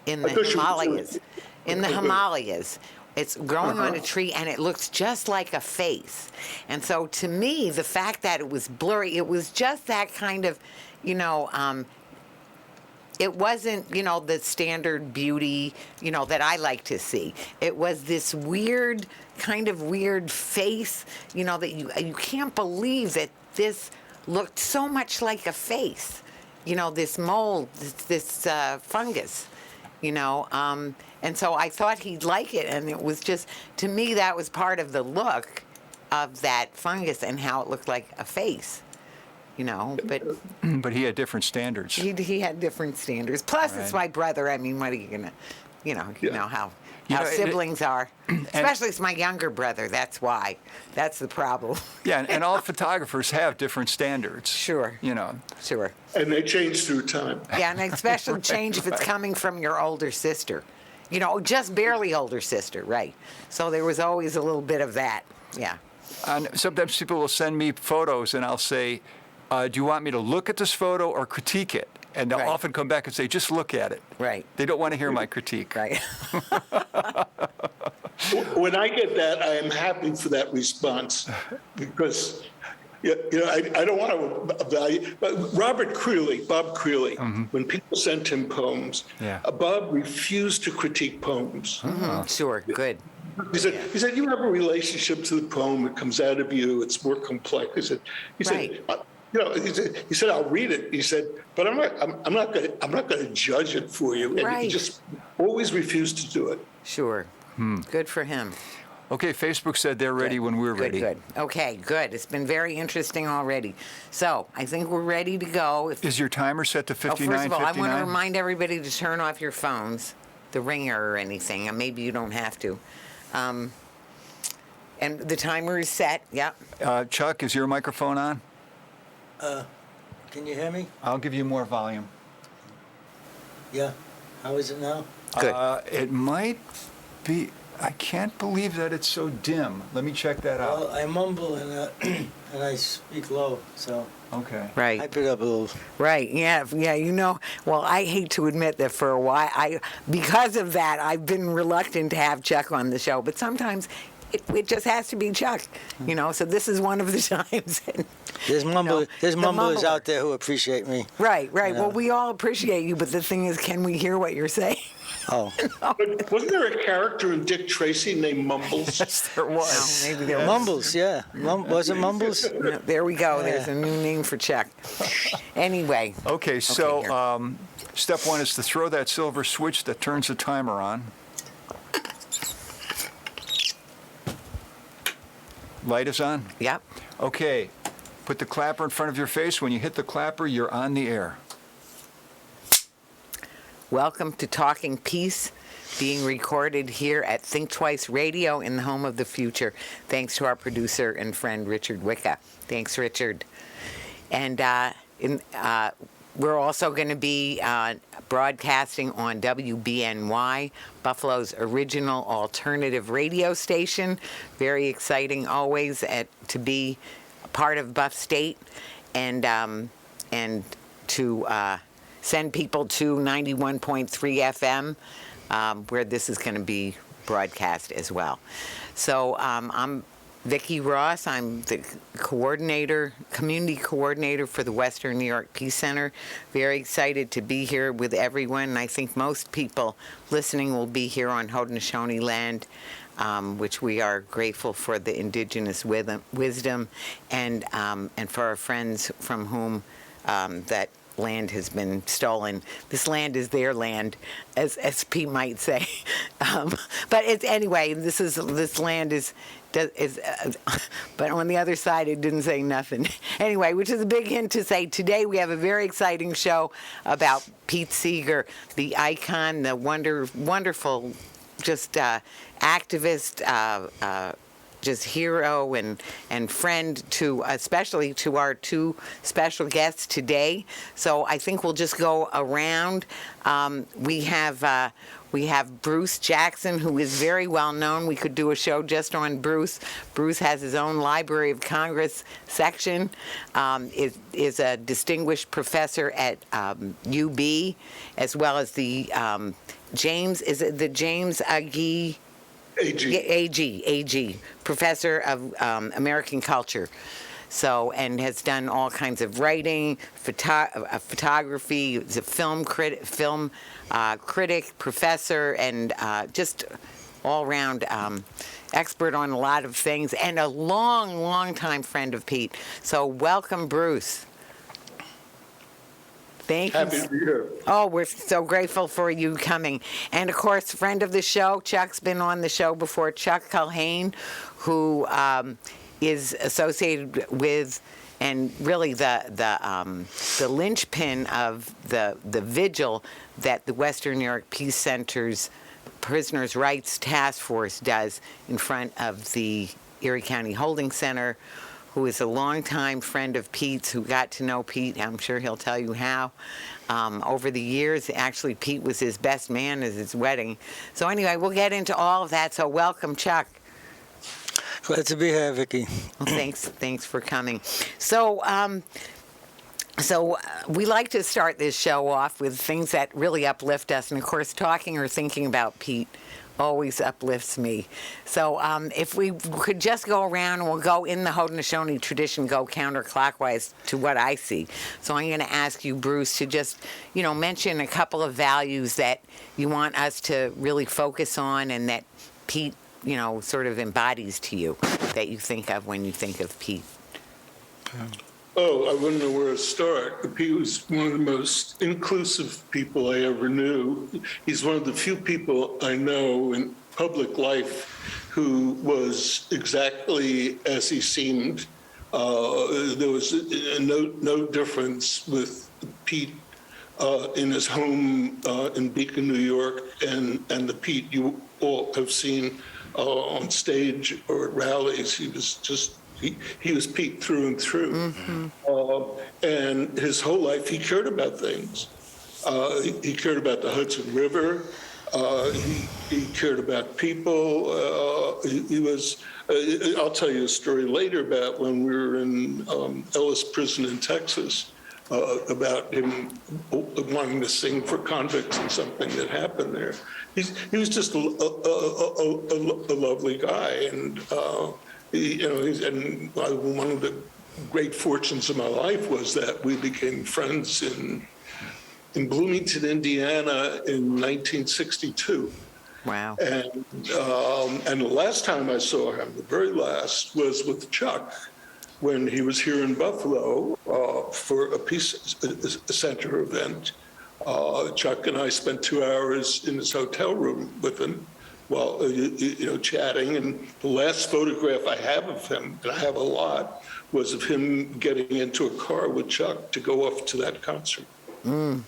in the Himalayas. In the Himalayas. It's growing on a tree, and it looks just like a face. And so to me, the fact that it was blurry, it was just that kind of, it wasn't, the standard beauty, that I like to see. It was this weird, kind of weird face, that you can't believe that this looked so much like a face. This mold, this fungus, and so I thought he'd like it, and it was just, to me, that was part of the look of that fungus and how it looked like a face. But he had different standards. He had different standards. Plus, It's my brother. I mean, what are you gonna, you know how siblings are. Especially it's my younger brother. That's why. That's the problem. Yeah, and all photographers have different standards. Sure. Sure. And they change through time. Yeah, and they especially change if it's coming from your older sister. Just barely older sister, right? So there was always a little bit of that. Yeah. And sometimes people will send me photos, and I'll say, do you want me to look at this photo or critique it? And they'll often come back and say, just look at it. Right. They don't want to hear my critique. Right. When I get that, I am happy for that response because, I don't want to value. But Bob Creeley, when people sent him poems, Bob refused to critique poems. Sure, good. He said, you have a relationship to the poem. It comes out of you. It's more complex. He said, I'll read it. He said, but I'm not going to judge it for you. And he just always refused to do it. Sure. Good for him. Okay, Facebook said they're ready when we're ready. Good. Okay, good. It's been very interesting already. So I think we're ready to go. Is your timer set to 59:59? First of all, I want to remind everybody to turn off your phones, the ringer or anything. And maybe you don't have to. And the timer is set. Yep. Chuck, is your microphone on? Can you hear me? I'll give you more volume. Yeah. How is it now? Good. It might be. I can't believe that it's so dim. Let me check that out. Well, I mumble and and I speak low, so. Okay. Right. Hype it up a little. Right. Yeah. Well, I hate to admit that for a while, because of that, I've been reluctant to have Chuck on the show. But sometimes it just has to be Chuck, So this is one of the times. There's mumblers mumbler. out there who appreciate me. Right. Well, we all appreciate you, but the thing is, can we hear what you're saying? Oh. But wasn't there a character in Dick Tracy named Mumbles? Yes, there was. Maybe there was. Mumbles, yeah. Was it Mumbles? No, there we go. There's a new name for Chuck. Anyway. Okay, so step one is to throw that silver switch that turns the timer on. Light is on? Yep. Okay. Put the clapper in front of your face. When you hit the clapper, you're on the air. Welcome to Talking Peace, being recorded here at Think Twice Radio in the home of the future. Thanks to our producer and friend, Richard Wicca. Thanks, Richard. And we're also going to be broadcasting on WBNY, Buffalo's original alternative radio station. Very exciting always to be a part of Buff State and to send people to 91.3 FM, where this is going to be broadcast as well. So I'm Vicki Ross. I'm the community coordinator for the Western New York Peace Center. Very excited to be here with everyone. And I think most people listening will be here on Haudenosaunee land, which we are grateful for the indigenous wisdom and for our friends from whom that land has been stolen. This land is their land, as Pete might say. But it's anyway. This land is. But on the other side, it didn't say nothing. Anyway, which is a big hint to say today we have a very exciting show about Pete Seeger, the icon, the wonderful, just activist, just hero and friend to, especially to our two special guests today. So I think we'll just go around. We have Bruce Jackson, who is very well known. We could do a show just on Bruce. Bruce has his own Library of Congress section, is a distinguished professor at UB, as well as the James Agee? Agee, professor of American culture. So, and has done all kinds of writing, photography, is a film critic, professor, and just all-around expert on a lot of things, and a long time friend of Pete. So welcome, Bruce. Thank you. Happy to be here. Oh, we're so grateful for you coming. And of course, friend of the show, Chuck's been on the show before, Chuck Culhane, who is associated with, and really the linchpin of the vigil that the Western New York Peace Center's Prisoners' Rights Task Force does in front of the Erie County Holding Center, who is a longtime friend of Pete's, who got to know Pete. I'm sure he'll tell you how. Over the years, actually, Pete was his best man at his wedding. So anyway, we'll get into all of that. So welcome, Chuck. Glad to be here, Vicki. Well, thanks for coming. So, we like to start this show off with things that really uplift us, and of course, talking or thinking about Pete always uplifts me. So, if we could just go around, and we'll go in the Haudenosaunee tradition, go counterclockwise to what I see. So, I'm going to ask you, Bruce, to just, mention a couple of values that you want us to really focus on, and that Pete sort of embodies to you, that you think of when you think of Pete? Oh, I wouldn't know where to start. Pete was one of the most inclusive people I ever knew. He's one of the few people I know in public life who was exactly as he seemed. There was no difference with Pete in his home in Beacon, New York, and the Pete you all have seen on stage or at rallies. He was just, he was Pete through and through. Mm-hmm. And his whole life, he cared about things. He cared about the Hudson River. He cared about people. He was, I'll tell you a story later about when we were in Ellis Prison in Texas, about him wanting to sing for convicts and something that happened there. He was just a lovely guy, and and one of the great fortunes of my life was that we became friends in Bloomington, Indiana, in 1962. Wow. And the last time I saw him, the very last, was with Chuck, when he was here in Buffalo for a Peace Center event. Chuck and I spent 2 hours in his hotel room with him while, chatting. And the last photograph I have of him, and I have a lot, was of him getting into a car with Chuck to go off to that concert. Mm.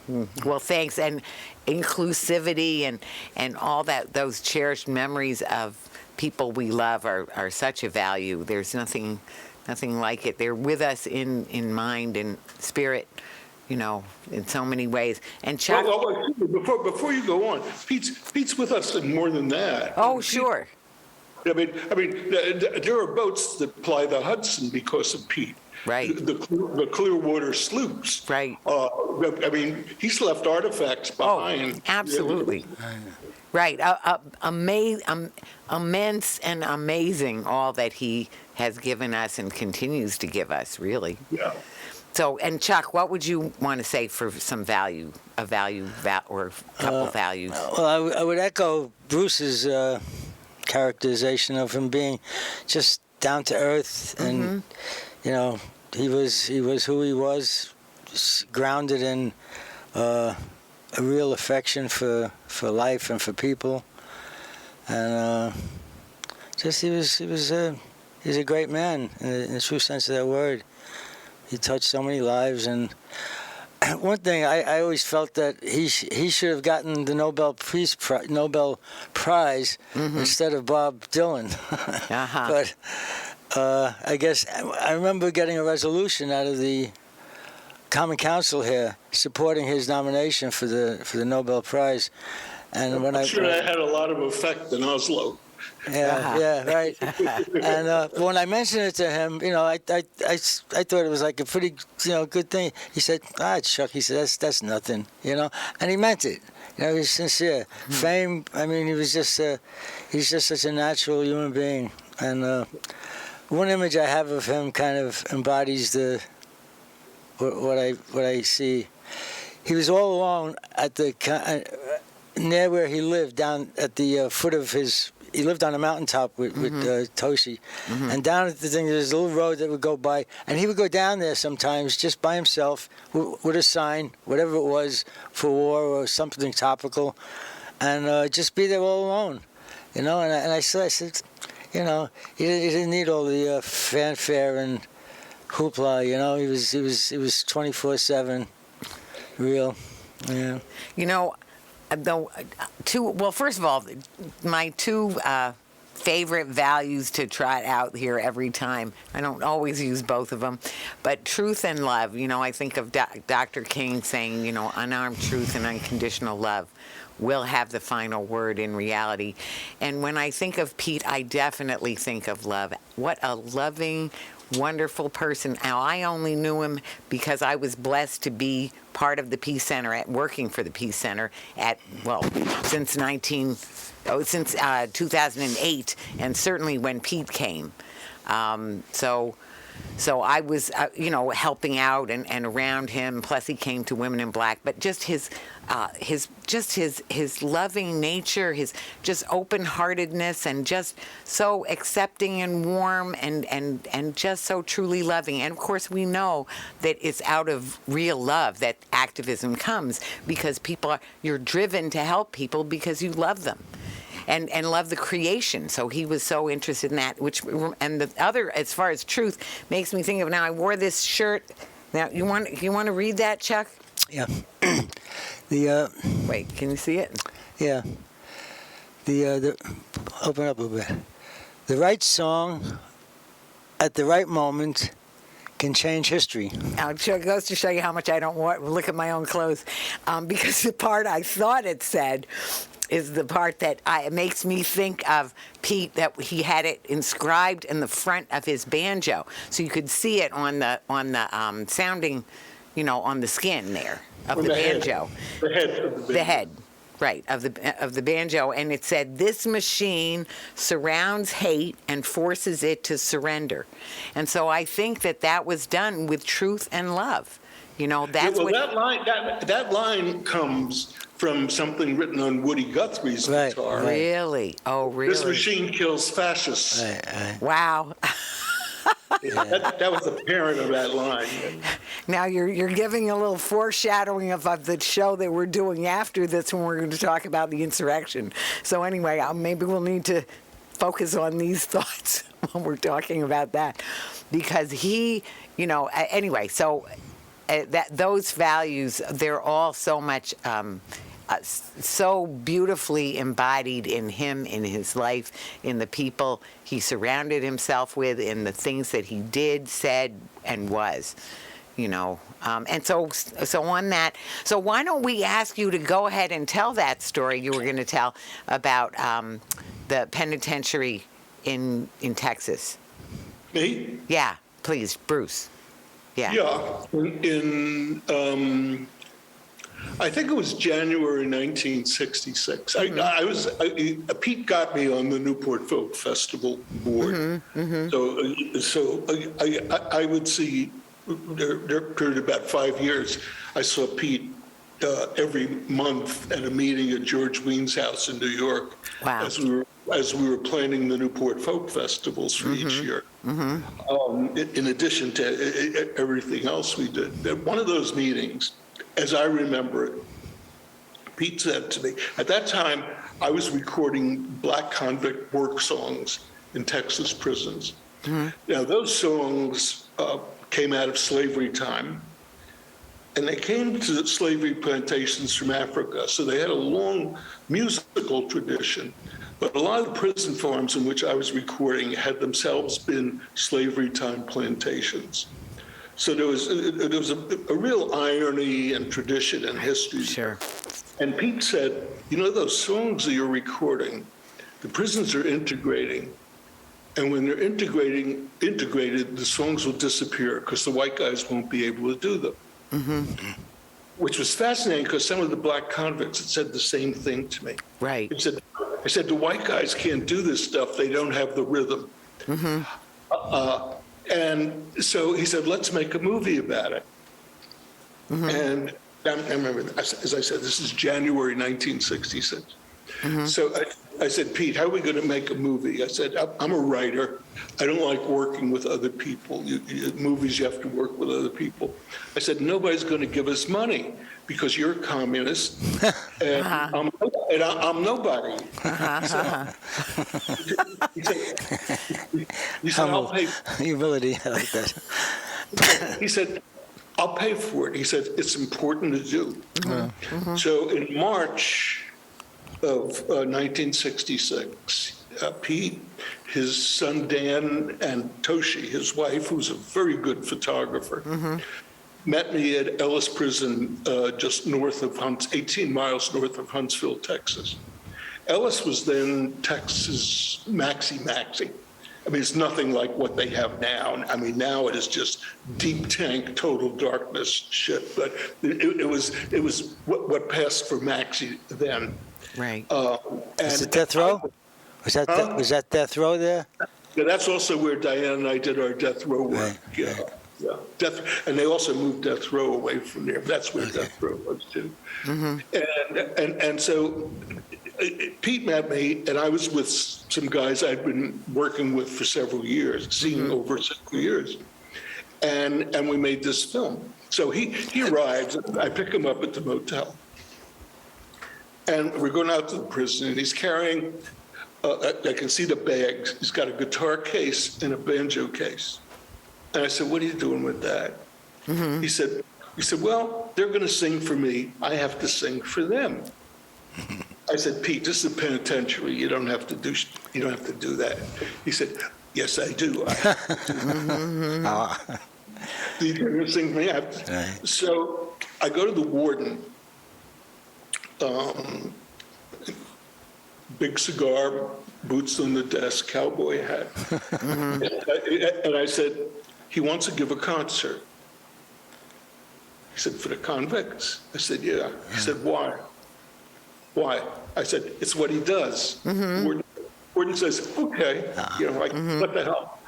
Mm. Well, thanks. And inclusivity and all that, those cherished memories of people we love are such a value. There's nothing like it. They're with us in mind and spirit, in so many ways. And Chuck, before you go on, Pete's with us in more than that. Oh, sure. I mean, there are boats that ply the Hudson because of Pete. Right. The Clearwater sloops. Right. He's left artifacts behind. Oh, absolutely. Right. Immense and amazing, all that he has given us and continues to give us, really. Yeah. So, and Chuck, what would you want to say for some value, or a couple values? Well, I would echo Bruce's characterization of him being just down to earth, and he was who he was, grounded in a real affection for life and for people, and he's a great man in the true sense of that word. He touched so many lives, and one thing I always felt that he should have gotten the Nobel Prize instead of Bob Dylan. But I guess I remember getting a resolution out of the Common Council here supporting his nomination for the Nobel Prize. And when I'm sure that had a lot of effect in Oslo. Yeah, right. And when I mentioned it to him, I thought it was like a pretty, good thing. He said, Chuck, he said, that's nothing, and he meant it. He's sincere. Fame, I mean, he's just such a natural human being. And one image I have of him kind of embodies what I see. He was all alone at near where he lived, down at the foot of his. He lived on a mountaintop with Toshi, and down at the thing there's a little road that would go by, and he would go down there sometimes just by himself with a sign, whatever it was, for war or something topical, and just be there all alone, And I said, he didn't need all the fanfare and hoopla, He was 24/7, real, yeah. First of all, my two favorite values to trot out here every time. I don't always use both of them, but truth and love. I think of Dr. King saying, unarmed truth and unconditional love will have the final word in reality. And when I think of Pete, I definitely think of love. What a loving, wonderful person. Now, I only knew him because I was blessed to be part of the Peace Center, working for the Peace Center since 2008, and certainly when Pete came. So I was, helping out and around him. Plus, he came to Women in Black. But just his loving nature, his just open-heartedness, and just so accepting and warm, and just so truly loving. And of course, we know that it's out of real love that activism comes, because you're driven to help people because you love them. And love the creation. So he was so interested in that. And the other, as far as truth, makes me think of, now I wore this shirt. Now you want to read that, Chuck? Yeah. Wait, can you see it? Yeah. The open up a little bit. The right song at the right moment can change history. Now, it goes to show you how much I don't look at my own clothes, because the part I thought it said is the part that makes me think of Pete, that he had it inscribed in the front of his banjo, so you could see it on the sounding, on the skin there of the banjo. The head of the banjo. The head, right, of the banjo, and it said, "This machine surrounds hate and forces it to surrender." And so I think that was done with truth and love. That's that line comes from something written on Woody Guthrie's guitar. Really? Oh, really? This machine kills fascists. Right. Wow. That was the parent of that line. Now you're giving a little foreshadowing of the show that we're doing after this, when we're going to talk about the insurrection. So anyway, maybe we'll need to focus on these thoughts when we're talking about that, because he, anyway. So those values, they're all so much. So beautifully embodied in him, in his life, in the people he surrounded himself with, in the things that he did, said, and was, and so on that. So why don't we ask you to go ahead and tell that story you were going to tell about the penitentiary in Texas? Me? Yeah, please, Bruce. Yeah. Yeah. I think it was January 1966. Pete got me on the Newport Folk Festival board. So I would see, there occurred about 5 years, I saw Pete every month at a meeting at George Wein's house in New York. Wow. As we were planning the Newport Folk Festivals for each year. In addition to everything else we did. At one of those meetings, as I remember it, Pete said to me, at that time, I was recording Black convict work songs in Texas prisons. Now, those songs came out of slavery time, And they came to slavery plantations from Africa, so they had a long musical tradition. But a lot of the prison farms in which I was recording had themselves been slavery time plantations. So there was a real irony and tradition and history. Sure. And Pete said, you know, those songs that you're recording, the prisons are integrating. And when they're integrated, the songs will disappear because the white guys won't be able to do them. Mm-hmm. Which was fascinating because some of the black convicts had said the same thing to me. Right. I said, the white guys can't do this stuff. They don't have the rhythm. Mm-hmm. And so he said, let's make a movie about it. Mm-hmm. And I remember, as I said, this is January 1966. Mm-hmm. So I said, Pete, how are we going to make a movie? I said, I'm a writer. I don't like working with other people. Movies, you have to work with other people. I said, nobody's going to give us money because you're a communist and, I'm nobody. He said, I'll pay. Humility, I like that. He said, I'll pay for it. He said, it's important to do. Mm-hmm. Mm-hmm. So in March of 1966, Pete, his son Dan, and Toshi, his wife, who's a very good photographer, mm-hmm. met me at Ellis Prison, just north of 18 miles north of Huntsville, Texas. Ellis was then Texas maxi. I mean, it's nothing like what they have now. I mean, now it is just deep tank, total darkness shit. But it was what passed for maxi then. Right. Was it Death Row? Was that Death Row there? Yeah, that's also where Diane and I did our Death Row work. Right. Yeah. And they also moved Death Row away from there. That's where Death Row was too. Mm-hmm. And so Pete met me, and I was with some guys I'd been working with for several years, seeing mm-hmm. over several years, and we made this film. So he arrives, I pick him up at the motel, and we're going out to the prison, and he's carrying, I can see the bags. He's got a guitar case and a banjo case. And I said, what are you doing with that? Mm-hmm. He said, well, they're going to sing for me. I have to sing for them. I said, Pete, this is a penitentiary. You don't have to do that. He said, yes, I do. I have to do that. You're going to sing for me? Right. So I go to the warden, big cigar, boots on the desk, cowboy hat. Mm-hmm. And I said, he wants to give a concert. He said, for the convicts? I said, yeah. He said, why? Why? I said, it's what he does. Mm-hmm. Warden says, okay, mm-hmm. What the hell?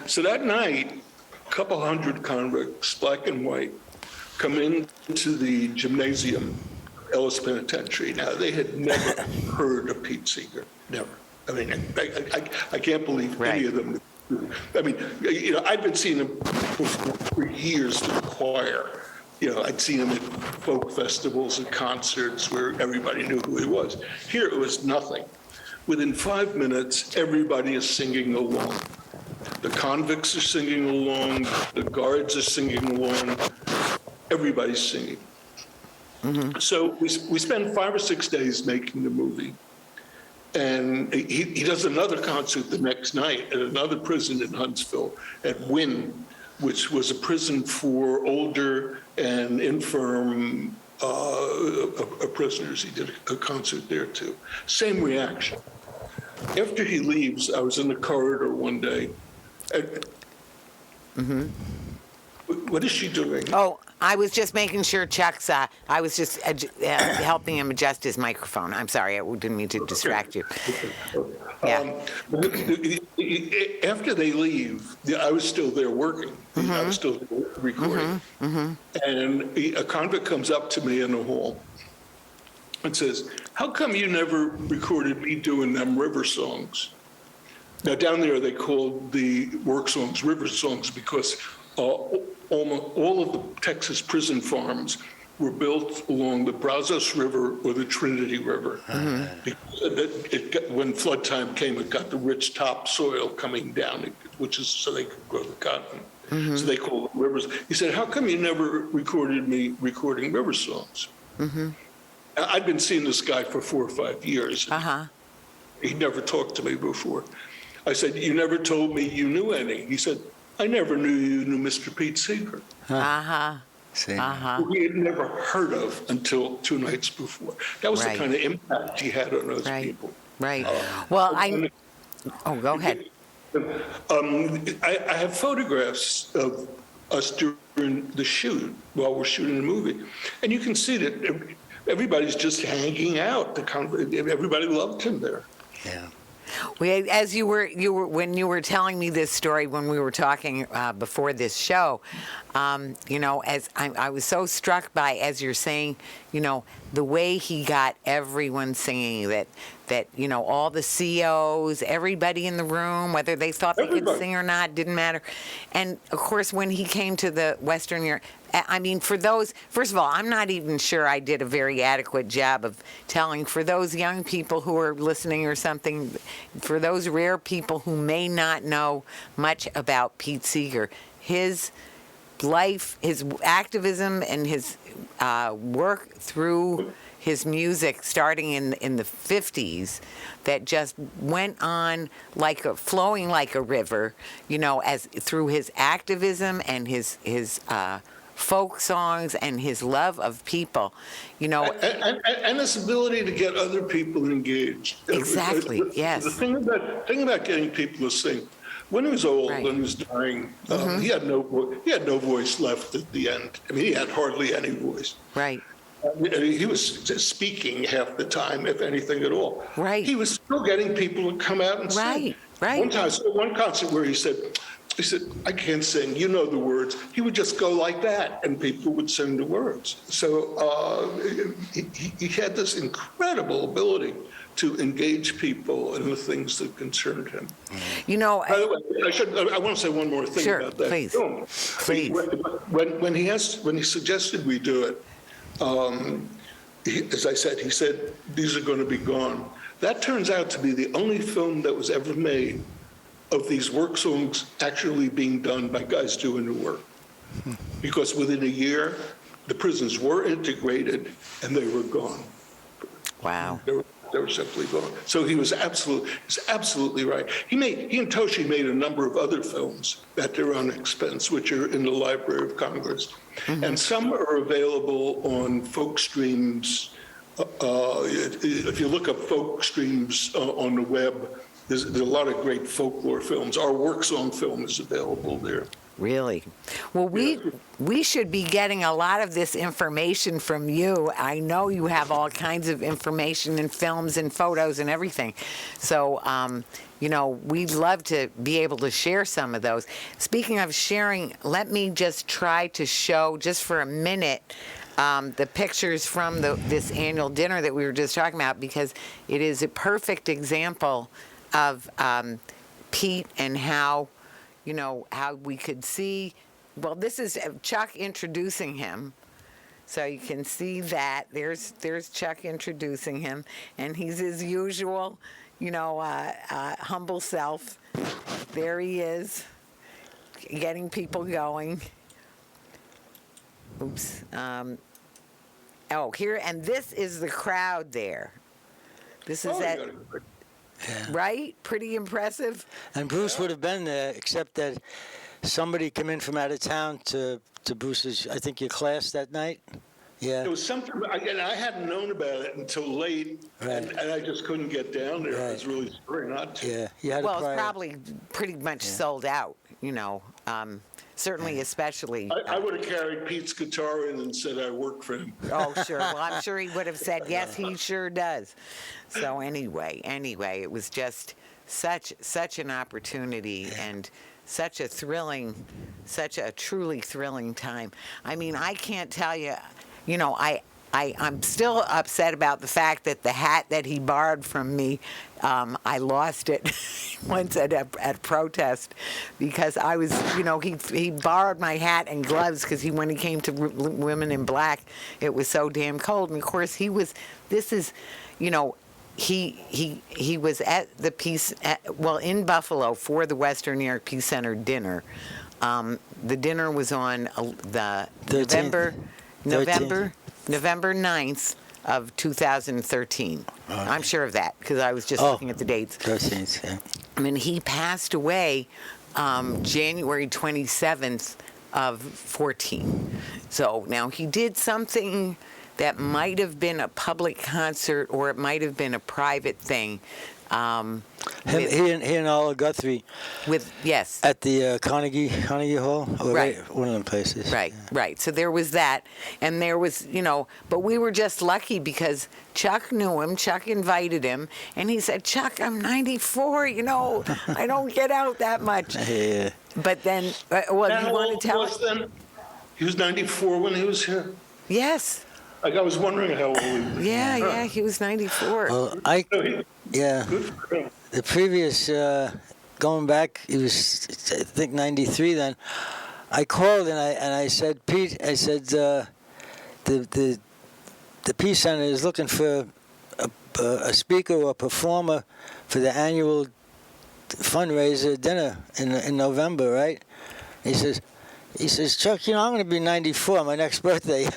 So that night, a couple hundred convicts, black and white, come into the gymnasium, Ellis Penitentiary. Now, they had never heard of Pete Seeger, never. I mean, I can't believe any of them. I mean, I'd been seeing him for years with the choir. I'd seen him at folk festivals and concerts where everybody knew who he was. Here, it was nothing. Within 5 minutes, everybody is singing along. The convicts are singing along. The guards are singing along. Everybody's singing. Mm-hmm. So we spend 5 or 6 days making the movie. And he does another concert the next night at another prison in Huntsville, at Wynn, which was a prison for older and infirm prisoners. He did a concert there too. Same reaction. After he leaves, I was in the corridor one day. Mm-hmm. What is she doing? Oh, I was just making sure Chuck's, I was just helping him adjust his microphone. I'm sorry, I didn't mean to distract you. Yeah. After they leave, I was still there working. Mm-hmm. I was still recording. Mm-hmm. Mm-hmm. And a convict comes up to me in the hall and says, how come you never recorded me doing them river songs? Now, down there, they called the work songs, river songs, because almost all of the Texas prison farms were built along the Brazos River or the Trinity River. Because when flood time came, it got the rich topsoil coming down, which is so they could grow the cotton. So they called them rivers. He said, how come you never recorded me recording river songs? I'd been seeing this guy for 4 or 5 years. He never talked to me before. I said, you never told me you knew any. He said, I never knew you knew Mr. Pete Seeger. See? Who he had never heard of until 2 nights before. That was the kind of impact he had on those people. Right. Well, go ahead. I have photographs of us during the shoot while we're shooting the movie, and you can see that everybody's just hanging out. Everybody loved him there. Yeah. As you were when you were telling me this story when we were talking before this show, as I was so struck by, as you're saying, the way he got everyone singing, that all the COs, everybody in the room, whether they thought they could sing or not, didn't matter. And of course, when he came to the Western Europe, I mean, for those, first of all, I'm not even sure I did a very adequate job of telling, for those young people who are listening or something, for those rare people who may not know much about Pete Seeger, his life, his activism, and his work through his music starting in the 50s that just went on flowing like a river, as through his activism and his folk songs and his love of people, and his ability to get other people engaged. Exactly. Yes. The thing about getting people to sing, when he was old and he was dying, he had no voice left at the end. I mean, he had hardly any voice. Right. He was just speaking half the time, if anything at all. Right. He was still getting people to come out and sing. Right. One time, I saw one concert where he said, I can't sing, you know the words. He would just go like that, and people would sing the words. So he had this incredible ability to engage people in the things that concerned him. By the way, I want to say one more thing about that film. Please. When he suggested we do it, as I said, he said, these are going to be gone. That turns out to be the only film that was ever made of these work songs actually being done by guys doing the work. Because within a year, the prisons were integrated and they were gone. Wow. They were simply gone. So he was absolutely right. He and Toshi made a number of other films at their own expense, which are in the Library of Congress. And some are available on folk streams. If you look up folk streams on the web, there's a lot of great folklore films. Our work song film is available there. Really? Well, we should be getting a lot of this information from you. I know you have all kinds of information and films and photos and everything. So, we'd love to be able to share some of those. Speaking of sharing, let me just try to show, just for a minute, the pictures from this annual dinner that we were just talking about, because it is a perfect example of Pete and how we could see. Well, this is Chuck introducing him, so you can see that there's Chuck introducing him, and he's his usual, humble self. There he is, getting people going. Oops. Here, and this is the crowd there. This is that. Yeah. Right? Pretty impressive. And Bruce would have been there, except that somebody came in from out of town to Bruce's, I think, your class that night. Yeah. It was something, and I hadn't known about it until late, and I just couldn't get down there. I was really sorry not to. Yeah. You had Well, it's probably pretty much sold out, certainly, especially. I would have carried Pete's guitar in and said I work for him. Oh, sure. Well, I'm sure he would have said, yes, he sure does. So anyway, it was just such an opportunity and such a truly thrilling time. I mean, I can't tell you, I'm still upset about the fact that the hat that he borrowed from me, I lost it once at a protest because I was, he borrowed my hat and gloves because when he came to Women in Black, it was so damn cold. And of course, he was at the Peace, in Buffalo for the Western New York Peace Center dinner. The dinner was on the November 9th of 2013. Okay. I'm sure of that because I was just looking at the dates. 13th, yeah. I mean, he passed away January 27th of 14. So now he did something that might have been a public concert or it might have been a private thing. He and Oliver Guthrie. Yes. At the Carnegie Hall? Right. One of them places. Right, yeah. right. So there was that. And there was, but we were just lucky because Chuck knew him. Chuck invited him. And he said, Chuck, I'm 94, I don't get out that much. Yeah. But then, you want to tell us? Then? He was 94 when he was here? Yes. Like I was wondering how old he was. Yeah, he was 94. Well, Good for him. the previous, going back, he was, I think, 93 then. I called and I said, Pete, I said, the Peace Center is looking for a speaker or a performer for the annual fundraiser dinner in November, right? He says, Chuck, I'm going to be 94 my next birthday.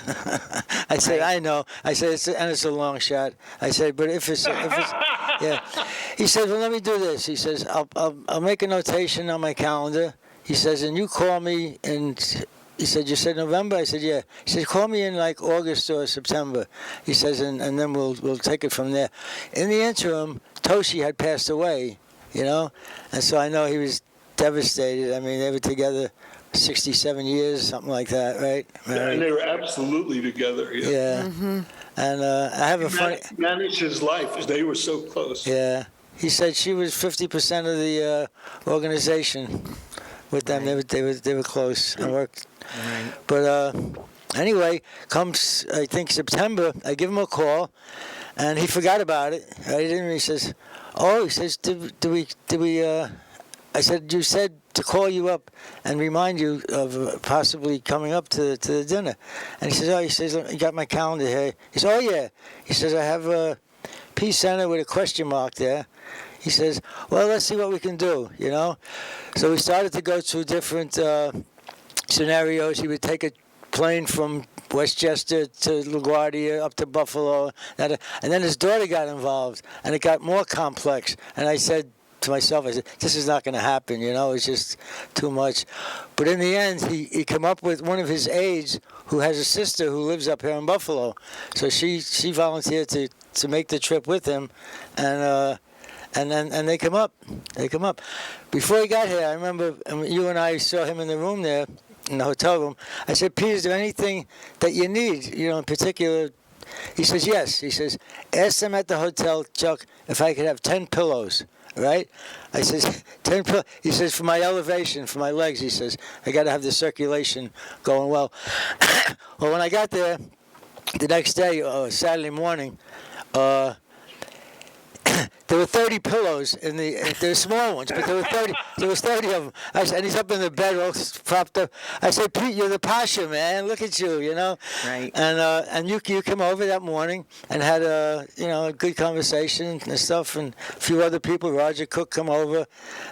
I said, I know. I said, it's a long shot. I said, but if it's yeah. He said, well, let me do this. He says, I'll make a notation on my calendar. He says, and you call me and he said, you said November? I said, yeah. He said, call me in like August or September. He says, and then we'll take it from there. In the interim, Toshi had passed away, and so I know he was devastated. I mean, they were together 67 years, something like that, right? Yeah, and they were absolutely together. Yeah. Yeah. Mm-hmm. And I have a funny... managed his life as they were so close. Yeah. He said she was 50% of the organization with them. Right. They were close and worked. Right. But anyway, comes, I think, September, I give him a call, and he forgot about it. Right? He says, did we I said, you said to call you up and remind you of possibly coming up to the dinner. And he says, you got my calendar here. He says, oh, yeah. He says, I have a Peace Center with a question mark there. He says, well, let's see what we can do, So we started to go through different scenarios. He would take a plane from Westchester to LaGuardia up to Buffalo. And then his daughter got involved, and it got more complex. And I said to myself, I said, this is not going to happen, it's just too much. But in the end, he came up with one of his aides who has a sister who lives up here in Buffalo. So she volunteered to make the trip with him, and they come up. Before he got here, I remember you and I saw him in the room there, in the hotel room. I said, Pete, is there anything that you need, in particular? He says, yes. He says, ask them at the hotel, Chuck, if I could have 10 pillows. Right? I says, 10 pillows. He says, for my elevation, for my legs, he says, I got to have the circulation going well. Well, when I got there, the next day, Saturday morning, there were 30 pillows there were small ones, but there was 30 of them. And he's up in the bed all propped up. I said, Pete, you're the Pasha, man. Look at you, Right. And you came over that morning and had a good conversation and stuff, and a few other people. Roger Cook come over,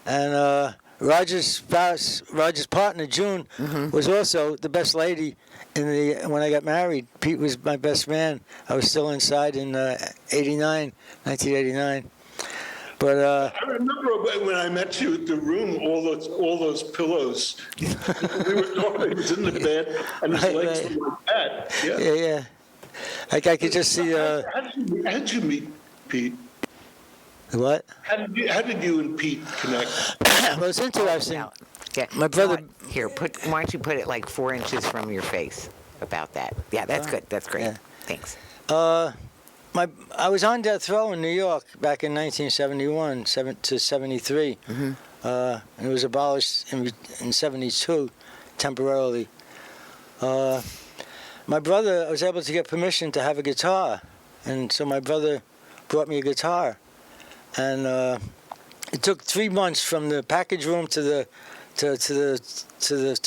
and Roger's partner, June, was also the best lady when I got married. Pete was my best man. I was still inside in 1989. But I remember when I met you at the room, all those pillows. We were talking. He was in the bed, and his legs were like that. Yeah. Yeah. Like I could just see. How did you meet Pete? What? How did you and Pete connect? Well, it's interesting. Yeah. My brother. Here, why don't you put it like 4 inches from your face about that? Yeah, that's good. That's great. Yeah. Thanks. I was on death row in New York back in 1971 to 73. And it was abolished in 72 temporarily. My my brother, I was able to get permission to have a guitar, and so my brother brought me a guitar, and it took 3 months from the package room to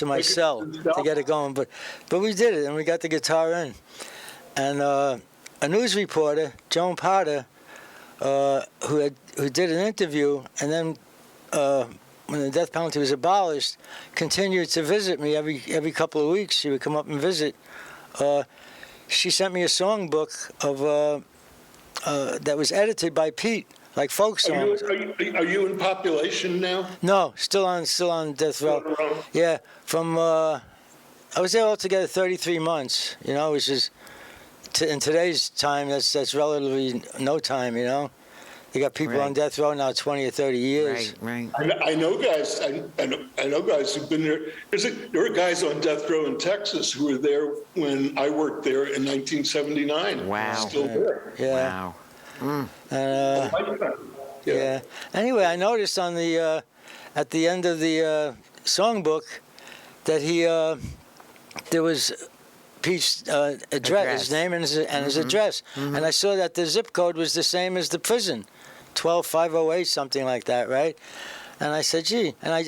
my cell to get it going, but we did it, and we got the guitar in, and a news reporter, Joan Potter, who did an interview, and then when the death penalty was abolished, continued to visit me every couple of weeks. She would come up and visit. She sent me a songbook of that was edited by Pete, like folk songs. Are you in population now? No, still on death row. Yeah, from I was there altogether 33 months. You know, which is in today's time that's relatively no time. You know, you got people on death row now 20 or 30 years. Right. I know guys. I know guys who've been there. There are guys on death row in Texas who were there when I worked there in 1979. Wow. Still there. Yeah. Wow. Yeah. Anyway, I noticed on the at the end of the songbook that there was Pete's address, his name and his address, and I saw that the zip code was the same as the prison, 12508, something like that, right? And I said, gee, and I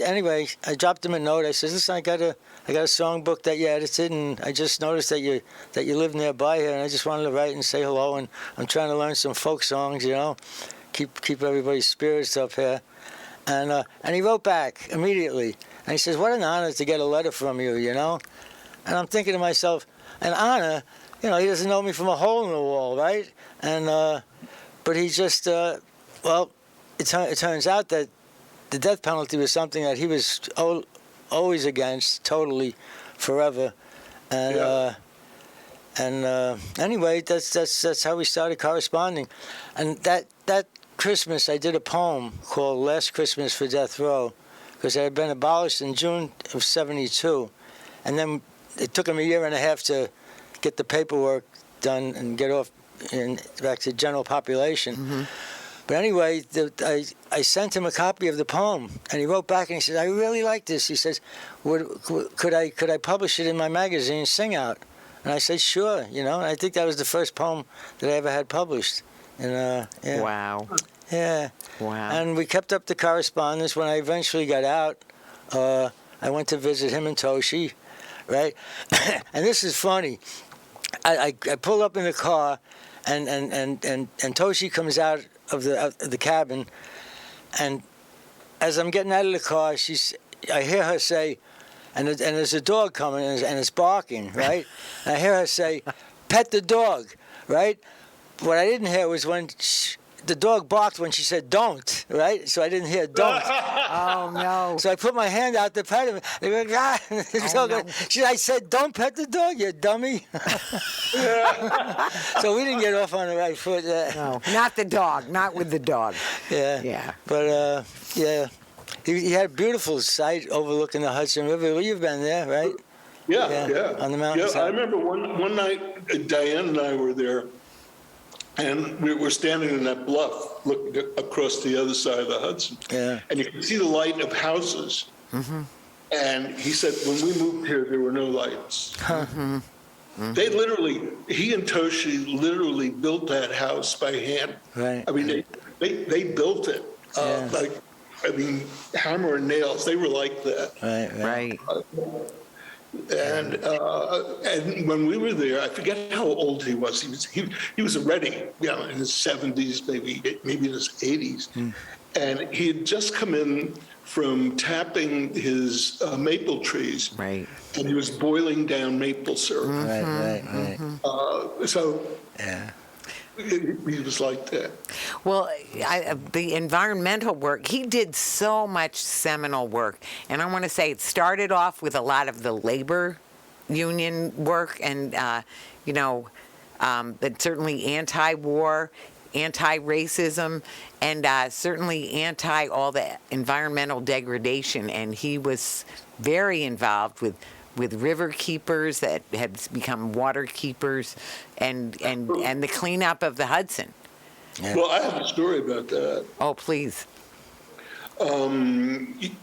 dropped him a note. I said, listen, I got a songbook that you edited, and I just noticed that you live nearby here, and I just wanted to write and say hello, and I'm trying to learn some folk songs, you know, keep everybody's spirits up here. And he wrote back immediately, and he says, what an honor to get a letter from you, you know? And I'm thinking to myself, an honor, you know, he doesn't know me from a hole in the wall, right? And but he just, well, it turns out that the death penalty was something that he was always against, totally, forever, and anyway, that's how we started corresponding, and that Christmas I did a poem called "Last Christmas for Death Row," because it had been abolished in June of '72, and then it took him a year and a half to get the paperwork done and get off back to general population. Mm-hmm. But anyway, I sent him a copy of the poem, and he wrote back and he said, I really like this. He says, could I publish it in my magazine, Sing Out? And I said, sure, you know, and I think that was the first poem that I ever had published. And, yeah. Wow. Yeah. Wow. And we kept up the correspondence. When I eventually got out, I went to visit him and Toshi, right? And this is funny. I pull up in the car, and Toshi comes out of the cabin, and as I'm getting out of the car, I hear her say, and there's a dog coming and it's barking, right? And I hear her say, "Pet the dog," right? What I didn't hear was when the dog barked when she said "don't," right? So I didn't hear "don't." Oh no! So I put my hand out to pet him. They went, "Ah!" No. I said, "Don't pet the dog, you dummy." So we didn't get off on the right foot. No, not the dog. Not with the dog. Yeah. Yeah. But yeah, he had a beautiful sight overlooking the Hudson River. Well, you've been there, right? Yeah. On the mountains. Yeah, I remember one night, Diane and I were there, and we were standing in that bluff looking across the other side of the Hudson. Yeah. And you could see the light of houses. Mm-hmm. And he said, when we moved here, there were no lights. Mm-hmm. Mm-hmm. He and Toshi literally built that house by hand. Right. I mean, they built it hammer and nails. They were like that. Right. And when we were there, I forget how old he was. He was already, in his 70s, maybe in his 80s, and he had just come in from tapping his maple trees, right? And he was boiling down maple syrup. Right. So yeah. He was like that. Well, the environmental work, he did so much seminal work. And I want to say it started off with a lot of the labor union work and, but certainly anti-war, anti-racism, and certainly anti all the environmental degradation. And he was very involved with river keepers that had become water keepers and the cleanup of the Hudson. Yeah. Well, I have a story about that. Oh, please.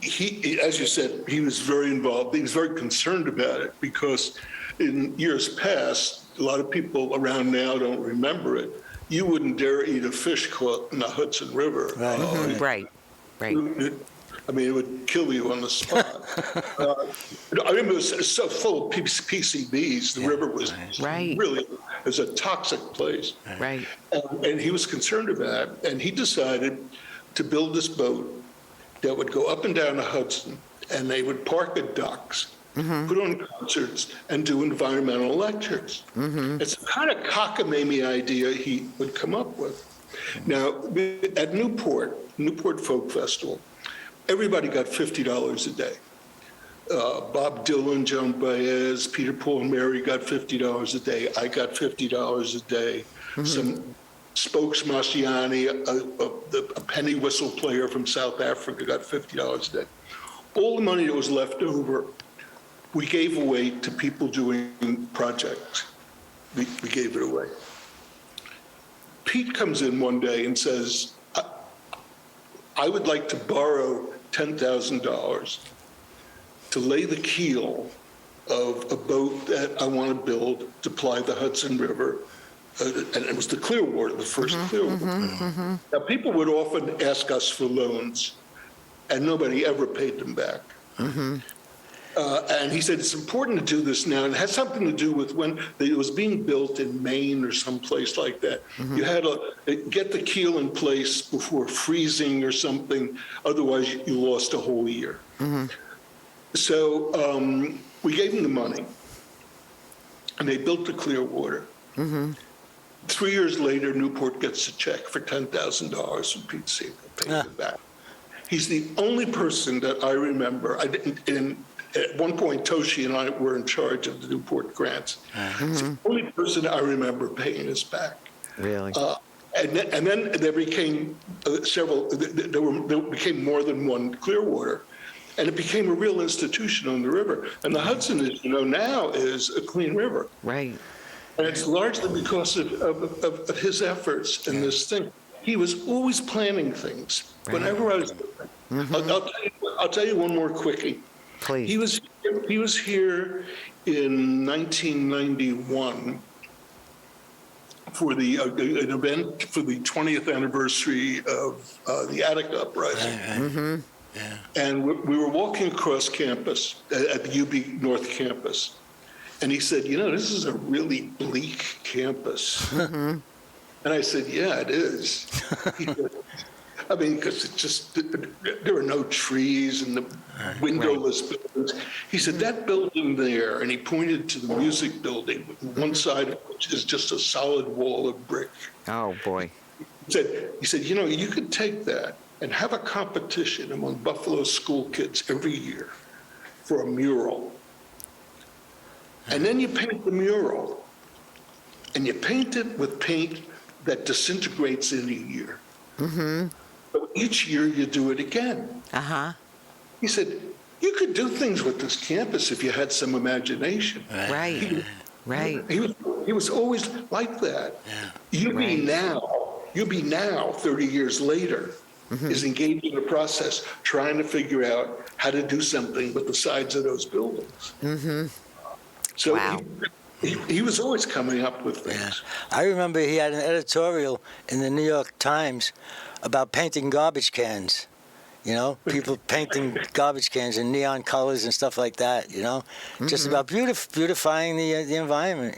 He, as you said, he was very involved. He was very concerned about it because in years past, a lot of people around now don't remember it. You wouldn't dare eat a fish caught in the Hudson River. Right. I mean, it would kill you on the spot. I remember it was so full of PCBs. The river was really, it was a toxic place. Right. And he was concerned about it. And he decided to build this boat that would go up and down the Hudson, and they would park at docks, put on concerts, and do environmental lectures. It's the kind of cockamamie idea he would come up with. Now, at Newport Folk Festival, everybody got $50 a day. Bob Dylan, Joan Baez, Peter, Paul, and Mary got $50 a day. I got $50 a day. Some Spokes Marciani, a penny whistle player from South Africa, got $50 a day. All the money that was left over, we gave away to people doing projects. We gave it away. Pete comes in one day and says, I would like to borrow $10,000 to lay the keel of a boat that I want to build to ply the Hudson River. And it was the Clearwater, the first Clearwater. Now, people would often ask us for loans, and nobody ever paid them back. And he said, it's important to do this now. And it has something to do with when it was being built in Maine or someplace like that. You had to get the keel in place before freezing or something. Otherwise, you lost a whole year. So we gave them the money, and they built the Clearwater. 3 years later, Newport gets a check for $10,000 from Pete Seeger, paid it back. He's the only person that I remember. At one point, Toshi and I were in charge of the Newport grants. It's the only person I remember paying us back. Really? And then there became there became more than one Clearwater, and it became a real institution on the river. And the Hudson, as you know now, is a clean river. Right. And it's largely because of his efforts in this thing. He was always planning things. Whenever I was, I'll tell you one more quickie. Please. He was here in 1991 for an event for the 20th anniversary of the Attica Uprising. And we were walking across campus at the UB North campus. And he said, this is a really bleak campus. And I said, yeah, it is. He said, I mean, because it's just, there are no trees and the windowless buildings. He said, that building there, and he pointed to the music building, one side of which is just a solid wall of brick. Oh, boy. He said, you could take that and have a competition among Buffalo school kids every year for a mural. And then you paint the mural, and you paint it with paint that disintegrates in a year. But each year you do it again. He said, you could do things with this campus if you had some imagination. Right. He was always like that. UB now, 30 years later, is engaged in a process trying to figure out how to do something with the sides of those buildings. So he was always coming up with things. I remember he had an editorial in the New York Times about painting garbage cans. People painting garbage cans in neon colors and stuff like that. Just about beautifying the environment.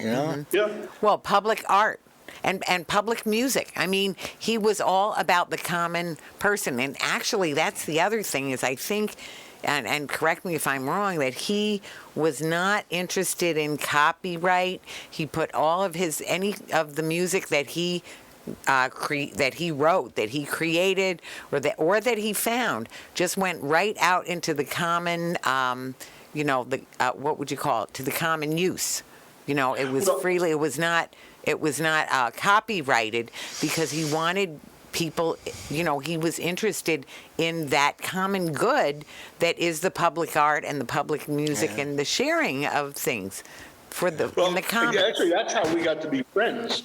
Well, public art. And public music. I mean, he was all about the common person. And actually, that's the other thing is I think, and correct me if I'm wrong, that he was not interested in copyright. He put all of any of the music that he that he wrote, that he created, or that he found, just went right out into the common, what would you call it? To the common use. It was freely. It was not copyrighted because he wanted people, he was interested in that common good that is the public art and the public music and the sharing of things in the commons. Actually, that's how we got to be friends.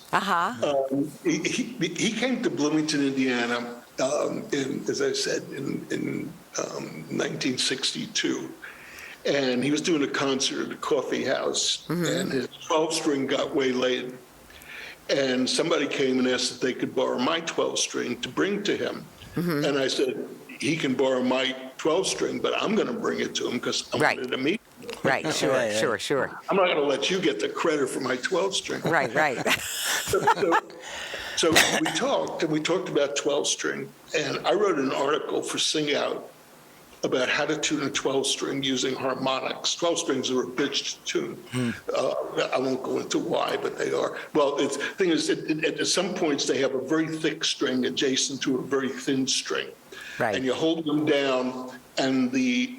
He came to Bloomington, Indiana, as I said, in 1962. and he was doing a concert at a coffee house, and his 12-string got waylaid. And somebody came and asked if they could borrow my 12-string to bring to him. And I said, he can borrow my 12-string, but I'm going to bring it to him because I wanted to meet him. Right, sure. I'm not going to let you get the credit for my 12-string. Right. So we talked about 12-string, and I wrote an article for Sing Out about how to tune a 12-string using harmonics. 12 strings are a bitch to tune. I won't go into why, but they are. Well, the thing is, at some points, they have a very thick string adjacent to a very thin string. Right. And you hold them down, and the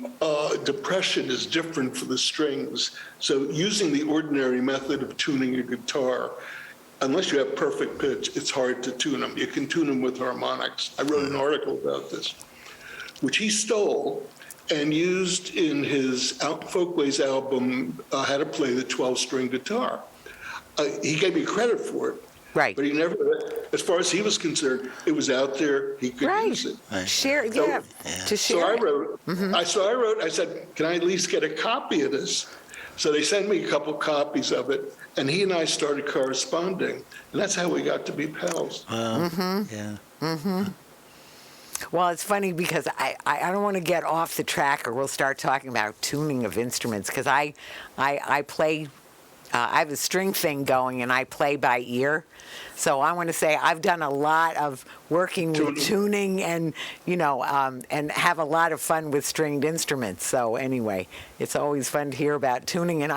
depression is different for the strings. So using the ordinary method of tuning a guitar, unless you have perfect pitch, it's hard to tune them. You can tune them with harmonics. I wrote an article about this, which he stole and used in his Folkways album, How to Play the 12-String Guitar. He gave me credit for it. Right. But he never, as far as he was concerned, it was out there, he could use it. Share, to share. So I wrote, I said, can I at least get a copy of this? So they sent me a couple copies of it, and he and I started corresponding, and that's how we got to be pals. Well, it's funny because I don't want to get off the track, or we'll start talking about tuning of instruments, because I play, I have a string thing going, and I play by ear. So I want to say I've done a lot of working with tuning and, and have a lot of fun with stringed instruments. So anyway, it's always fun to hear about tuning. And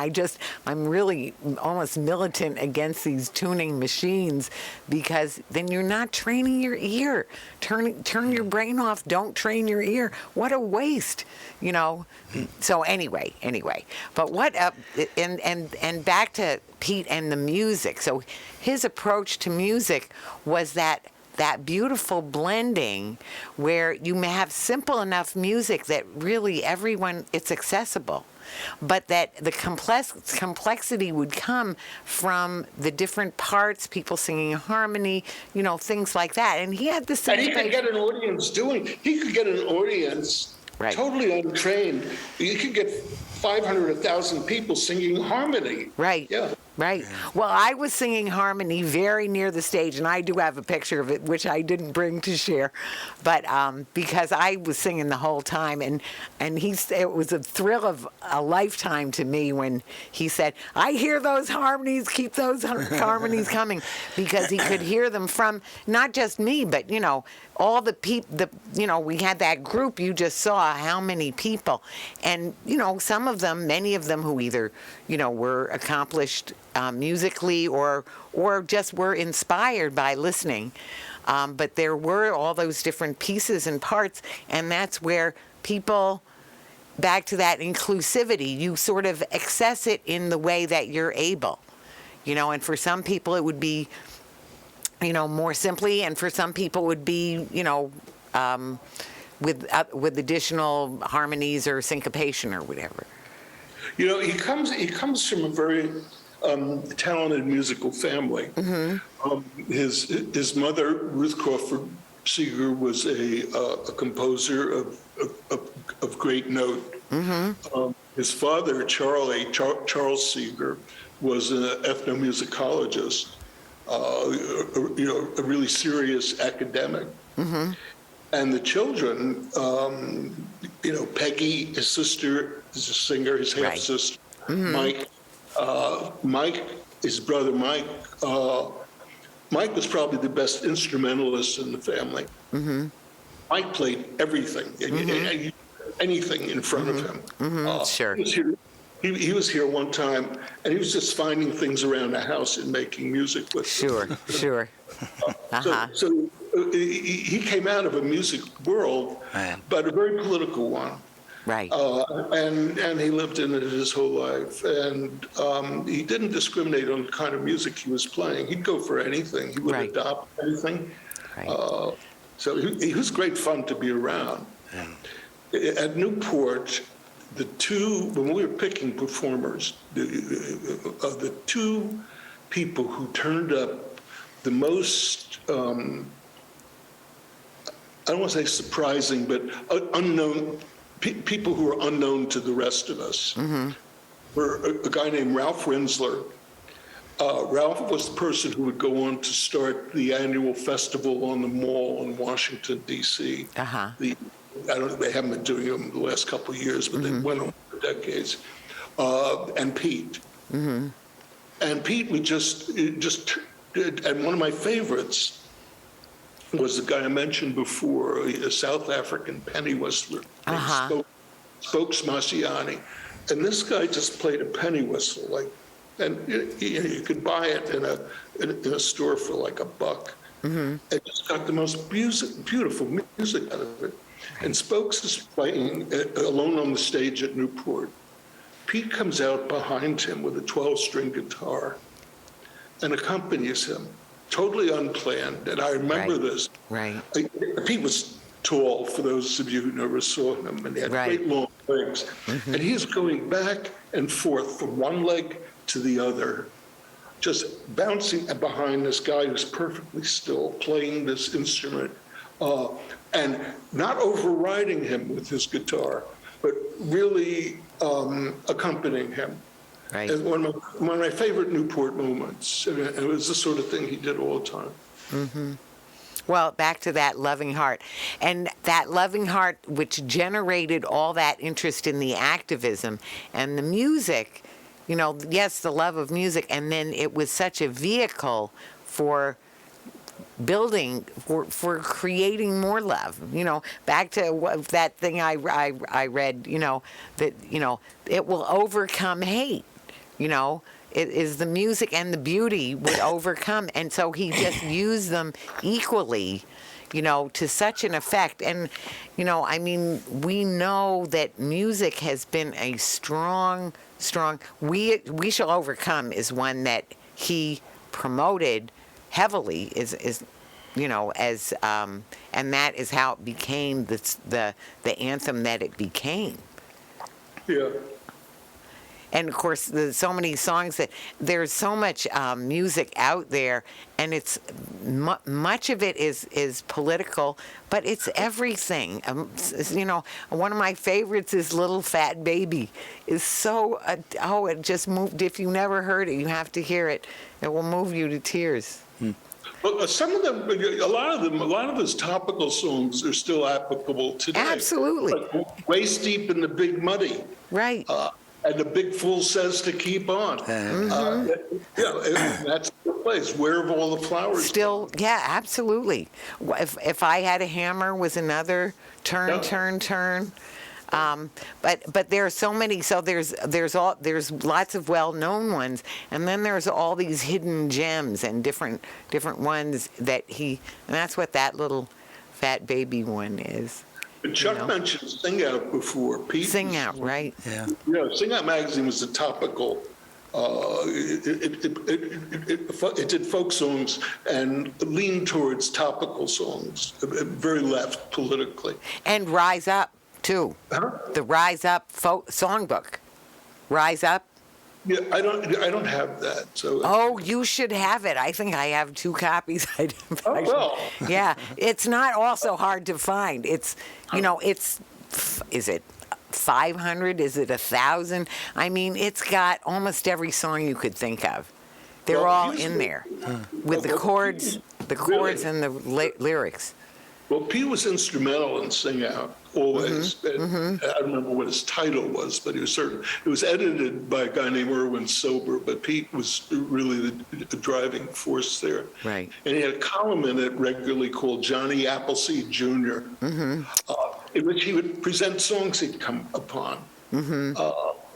I'm really almost militant against these tuning machines, because then you're not training your ear. Turn your brain off. Don't train your ear. What a waste, So anyway. But what and back to Pete and the music. So his approach to music was that beautiful blending where you may have simple enough music that really it's accessible, but that the complexity would come from the different parts, people singing harmony, things like that. And he had the same. And he could get an audience totally untrained. You could get 500, 1,000 people singing harmony. Right. Yeah. Right. Well, I was singing harmony very near the stage, and I do have a picture of it, which I didn't bring to share, but because I was singing the whole time, and it was a thrill of a lifetime to me when he said, "I hear those harmonies, keep those harmonies coming," because he could hear them from not just me, but all the people. We had that group you just saw, how many people, and some of them, many of them who either were accomplished musically or just were inspired by listening. But there were all those different pieces and parts, and that's where people, back to that inclusivity, you sort of access it in the way that you're able. And for some people it would be, more simply, and for some people it would be, with additional harmonies or syncopation or whatever. He comes from a very talented musical family. His mother, Ruth Crawford Seeger, was a composer of great note. His father, Charles Seeger, was an ethnomusicologist, a really serious academic. And the children, Peggy, his sister, is a singer, his half-sister. Mike, his brother Mike. Mike was probably the best instrumentalist in the family. Mike played everything, anything in front of him. Sure. He was here one time, and he was just finding things around the house and making music with them. Sure. So he came out of a music world, but a very political one. Right. And he lived in it his whole life. And he didn't discriminate on the kind of music he was playing. He'd go for anything. He would adopt anything. Right. So he was great fun to be around. At Newport, when we were picking performers, the two people who turned up the most, I don't want to say surprising, but unknown people who are unknown to the rest of us were a guy named Ralph Rinsler. Ralph was the person who would go on to start the annual festival on the Mall in Washington, D.C. They haven't been doing them the last couple of years, but they went on for decades. And Pete. And Pete would just did, and one of my favorites was the guy I mentioned before, a South African penny whistler, Spokes Masiani. And this guy just played a penny whistle, and you could buy it in a store for like $1. And just got the most beautiful music out of it. And Spokes is playing alone on the stage at Newport. Pete comes out behind him with a 12-string guitar and accompanies him, totally unplanned. And I remember this. Pete was tall, for those of you who never saw him, and he had great long legs. And he's going back and forth from one leg to the other, just bouncing behind this guy who's perfectly still, playing this instrument, and not overriding him with his guitar, but really accompanying him. And one of my favorite Newport moments. And it was the sort of thing he did all the time. Well, back to that loving heart. And that loving heart, which generated all that interest in the activism and the music, yes, the love of music. And then it was such a vehicle for building, for creating more love. Back to that thing I read, that, it will overcome hate. It is the music and the beauty would overcome. And so he just used them equally, to such an effect. And, we know that music has been a strong, We Shall Overcome is one that he promoted heavily, and that is how it became the anthem that it became. Yeah. And of course, there's so many songs there's so much music out there, and it's much of it is political, but it's everything. One of my favorites is "Little Fat Baby." Is so it just moved. If you never heard it, you have to hear it. It will move you to tears. Well, some of them, a lot of his topical songs are still applicable today. Absolutely. Like Waist Deep in the Big Muddy. Right. And the Big Fool Says to Keep On. That's the place. Where have all the flowers Still, gone? Yeah, absolutely. If I Had a Hammer was another turn. But there are so many. So there's lots of well-known ones, and then there's all these hidden gems and different ones that and that's what that Little Fat Baby one is. Chuck mentioned Sing Out before. Pete Sing Out, right? Yeah. Sing Out magazine was a topical. It did folk songs and leaned towards topical songs, very left politically. And Rise Up too. The Rise Up folk songbook. Rise Up. Yeah, I don't have that. So. Oh, you should have it. I think I have 2 copies. Well. Yeah, it's not also hard to find. It's, is it 500? Is it 1,000? I mean, it's got almost every song you could think of. They're all in there with the chords, and the lyrics. Well, Pete was instrumental in Sing Out, always. I don't remember what his title was, but he was certain. It was edited by a guy named Erwin Sober, but Pete was really the driving force there. Right. And he had a column in it regularly called Johnny Appleseed Jr., in which he would present songs he'd come upon.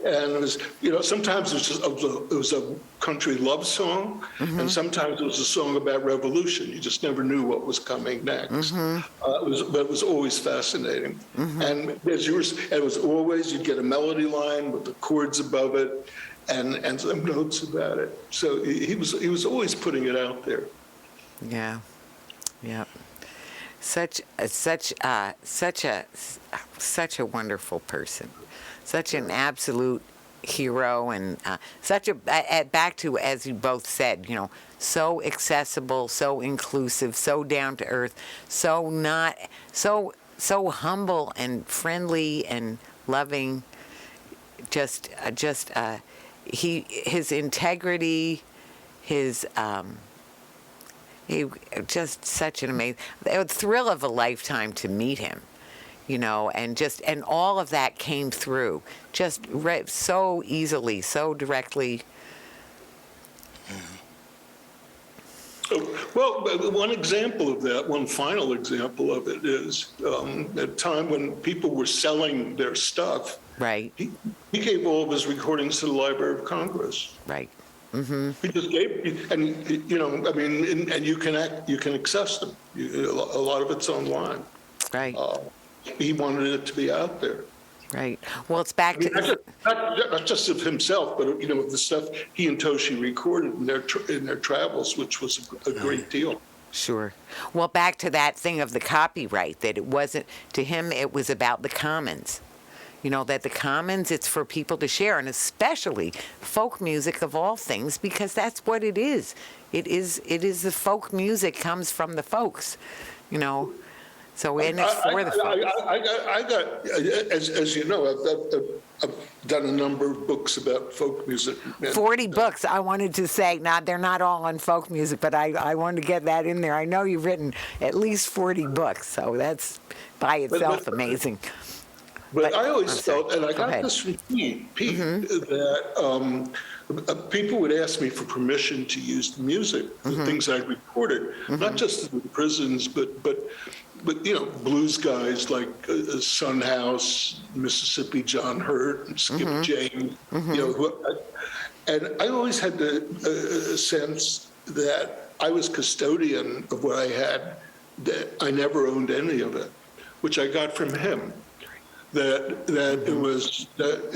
And it was, sometimes it was a country love song, and sometimes it was a song about revolution. You just never knew what was coming next. But it was always fascinating. And it was always, you'd get a melody line with the chords above it, and some notes about it. So he was always putting it out there. Yeah. Such a wonderful person. Such an absolute hero, and back to, as you both said, so accessible, so inclusive, so down to earth, so so humble and friendly and loving. His integrity, his he just such an amazing, a thrill of a lifetime to meet him, and all of that came through just so easily, so directly. Well, one example of that, one final example of it is at a time when people were selling their stuff. Right. He gave all of his recordings to the Library of Congress. Right. He just gave, and and you can access them. A lot of it's online. Right. He wanted it to be out there. Right. Well, it's back to not just of himself, but of the stuff he and Toshi recorded in their travels, which was a great deal. Sure. Well, back to that thing of the copyright, that it wasn't, to him, it was about the commons. That the commons, it's for people to share, and especially folk music of all things, because that's what it is. It is the folk music comes from the folks, So, and it's for the folks. I got, as you know, I've done a number of books about folk music. 40 books, I wanted to say. Now, they're not all on folk music, but I wanted to get that in there. I know you've written at least 40 books, so that's by itself amazing. But I always felt, and I got ahead. this from Pete, that people would ask me for permission to use the music, the things I recorded, not just in the prisons, but blues guys like Son House, Mississippi John Hurt, and Skip James, and I always had the sense that I was custodian of what I had, that I never owned any of it, which I got from him. That it was that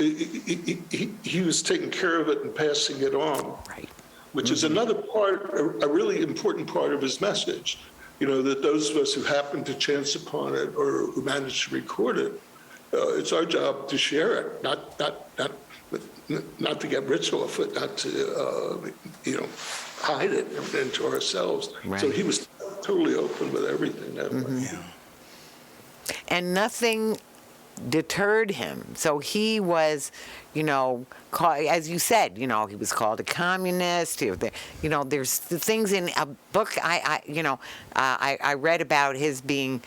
he was taking care of it and passing it on, Right. Which is another part, a really important part of his message. That those of us who happen to chance upon it or who manage to record it, it's our job to share it, not to get rich off it, not to hide it into ourselves. Right. So he was totally open with everything that way. And nothing deterred him. So he was, as you said, he was called a communist. There's the things in a book I read about his being,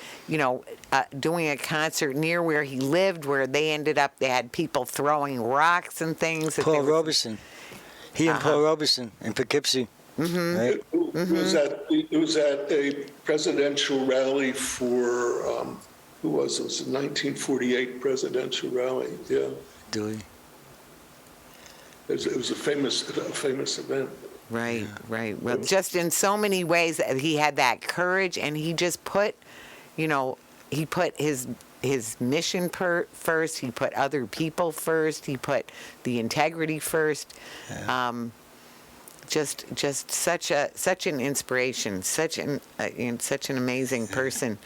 doing a concert near where he lived, where they had people throwing rocks and things. Paul Robeson. He and Paul Robeson in Poughkeepsie. Right? It was at a presidential rally for. Who was it? It was a 1948 presidential rally. Yeah. Dewey. It was a famous event. Right, yeah. Right. Well, just in so many ways, he had that courage, and he just put, he put his mission first. He put other people first. He put the integrity first. Yeah. Just such an inspiration. Such an amazing person.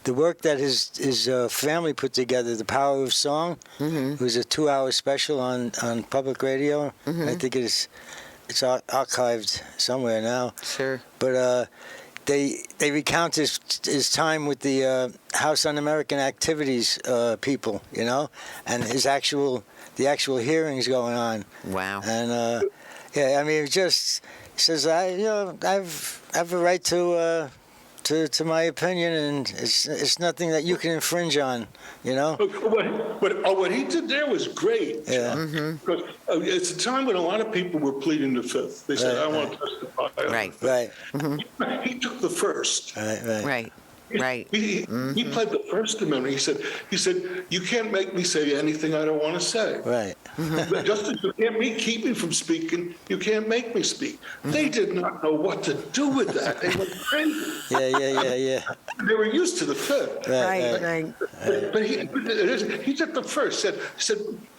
The work that his family put together, The Power of Song, it was a 2-hour special on public radio. I think it's archived somewhere now. Sure. But they recount his time with the House Un-American Activities people, and the actual hearings going on. Wow. And it just says I have a right to my opinion, and it's nothing that you can infringe on, What he did there was great. Yeah. Because it's a time when a lot of people were pleading the fifth. They said, "I want to testify." Right. He took the first. Right. Right. He pled the First Amendment. He said, "You can't make me say anything I don't want to say." Right. But just as you can't keep me from speaking, you can't make me speak. They did not know what to do with that. They went crazy. Yeah. They were used to the fifth. Right. But he took the first. Said,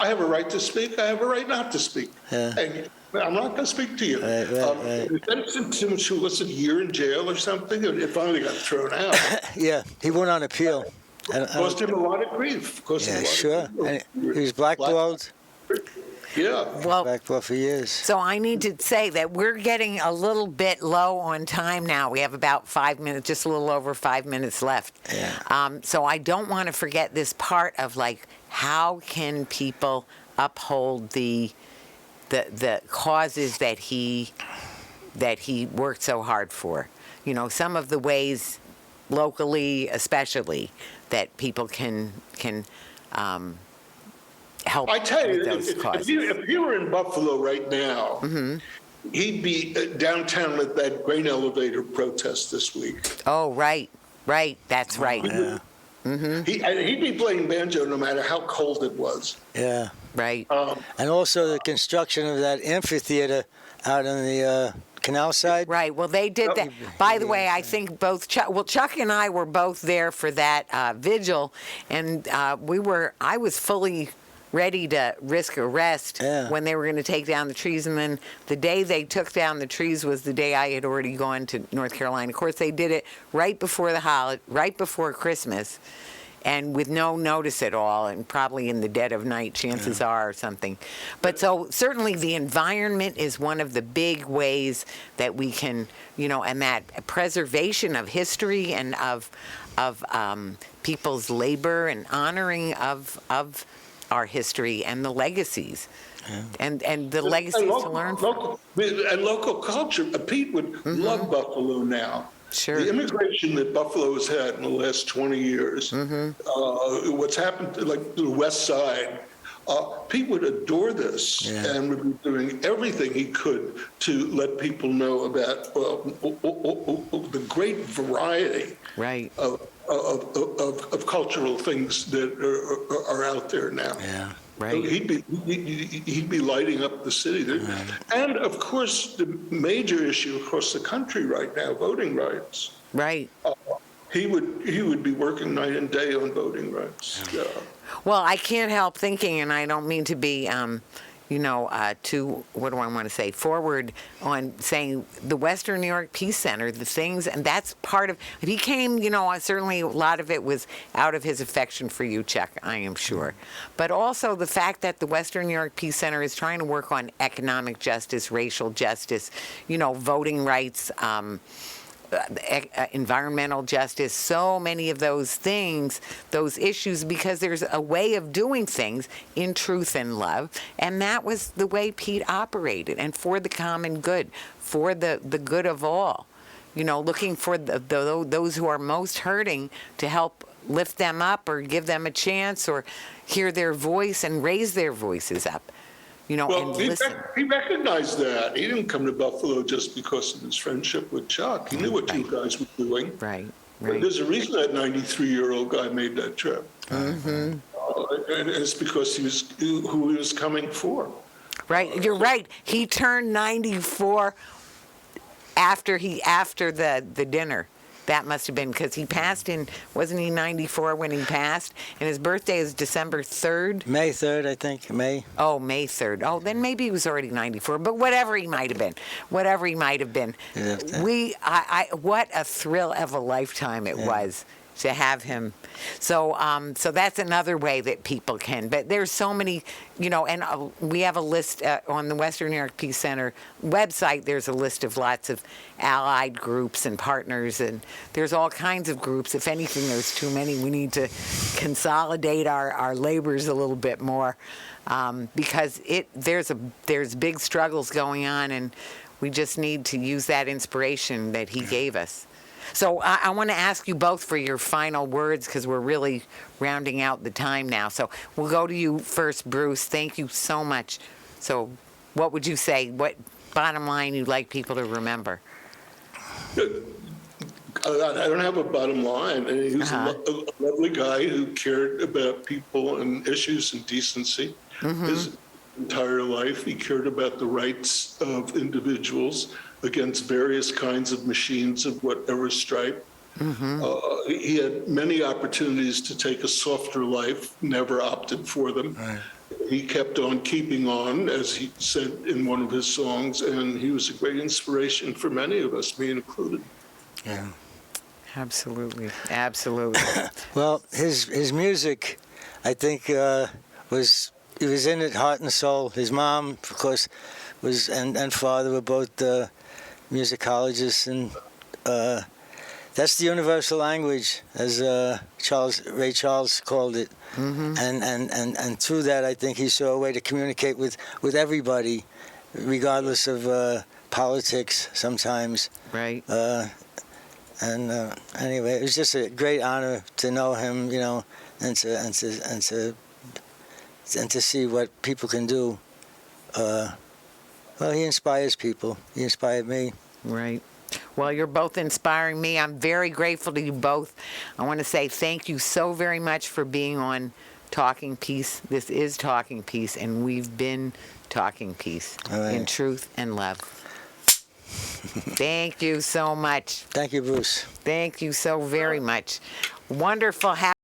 "I have a right to speak. I have a right not to speak." Yeah. And I'm not going to speak to you. Right. He sentenced him to, a year in jail or something, and it finally got thrown out. Yeah, he went on appeal. Cost him a lot of grief. Sure. And he was blackballed. Yeah. Well, Back for years. so I need to say that we're getting a little bit low on time now. We have about 5 minutes, just a little over 5 minutes left. Yeah. So I don't want to forget this part of like, how can people uphold the causes that he worked so hard for? You know, some of the ways locally, especially, that people can help I tell you, with those causes. if he were in Buffalo right now, he'd be downtown at that grain elevator protest this week. Oh, right, that's right. Yeah. He'd be playing banjo no matter how cold it was. Yeah. Right. And also the construction of that amphitheater out on the canal side. Right. Well, they did that. By the way, I think both Chuck and I were both there for that vigil, and I was fully ready to risk arrest when they were going to take down the trees. And then the day they took down the trees was the day I had already gone to North Carolina. Of course, they did it right before right before Christmas, and with no notice at all, and probably in the dead of night, chances are, or something. But so certainly the environment is one of the big ways that we can, and that preservation of history and of people's labor and honoring of our history and the legacies. And the legacies to learn from. And local culture. Pete would love Buffalo now. Sure. The immigration that Buffalo has had in the last 20 years, what's happened to like the West Side, Pete would adore this and would be doing everything he could to let people know about the great variety of cultural things that are out there now. Yeah. Right. So he'd be lighting up the city. And of course, the major issue across the country right now, voting rights. Right. He would be working night and day on voting rights. Yeah. Well, I can't help thinking, and I don't mean to be, too, what do I want to say, forward on saying the Western New York Peace Center, the things, and that's part of, he came, certainly a lot of it was out of his affection for you, Chuck, I am sure. But also the fact that the Western New York Peace Center is trying to work on economic justice, racial justice, voting rights, environmental justice, so many of those things, those issues, because there's a way of doing things in truth and love, and that was the way Pete operated, and for the common good, for the good of all, looking for those who are most hurting to help lift them up or give them a chance or hear their voice and raise their voices up. Well, and listen. He recognized that. He didn't come to Buffalo just because of his friendship with Chuck. He knew what you guys were doing. Right. But there's a reason that 93-year-old guy made that trip. And it's because he was who he was coming for. Right. You're right. He turned 94 after the dinner. That must have been because he passed wasn't he 94 when he passed? And his birthday is December 3rd? May 3rd, I think. May. Oh, May 3rd. Oh, then maybe he was already 94. But whatever he might have been. What a thrill of a lifetime it was to have him. So that's another way that people can. But there's so many, and we have a list on the Western New York Peace Center website. There's a list of lots of allied groups and partners, and there's all kinds of groups. If anything, there's too many. We need to consolidate our labors a little bit more because there's big struggles going on, and we just need to use that inspiration that he gave us. So I want to ask you both for your final words because we're really rounding out the time now. So we'll go to you first, Bruce. Thank you so much. So what would you say? What bottom line you'd like people to remember? I don't have a bottom line. He was a lovely guy who cared about people and issues and decency. His entire life, he cared about the rights of individuals against various kinds of machines of whatever stripe. He had many opportunities to take a softer life, never opted for them. Right. He kept on keeping on, as he said in one of his songs, and he was a great inspiration for many of us, me included. Yeah. Absolutely. Well, his music, I think, was was in it heart and soul. His mom, of course, was and father were both musicologists, and that's the universal language, as Ray Charles called it. Mm-hmm. And through that, I think he saw a way to communicate with everybody, regardless of politics sometimes. Right. Anyway, it was just a great honor to know him, you know, and to see what people can do. Well, he inspires people. He inspired me. Right. Well, you're both inspiring me. I'm very grateful to you both. I want to say thank you so very much for being on Talking Peace. This is Talking Peace, and we've been talking peace in truth and love. Thank you so much. Thank you, Bruce. Thank you so very much. Wonderful.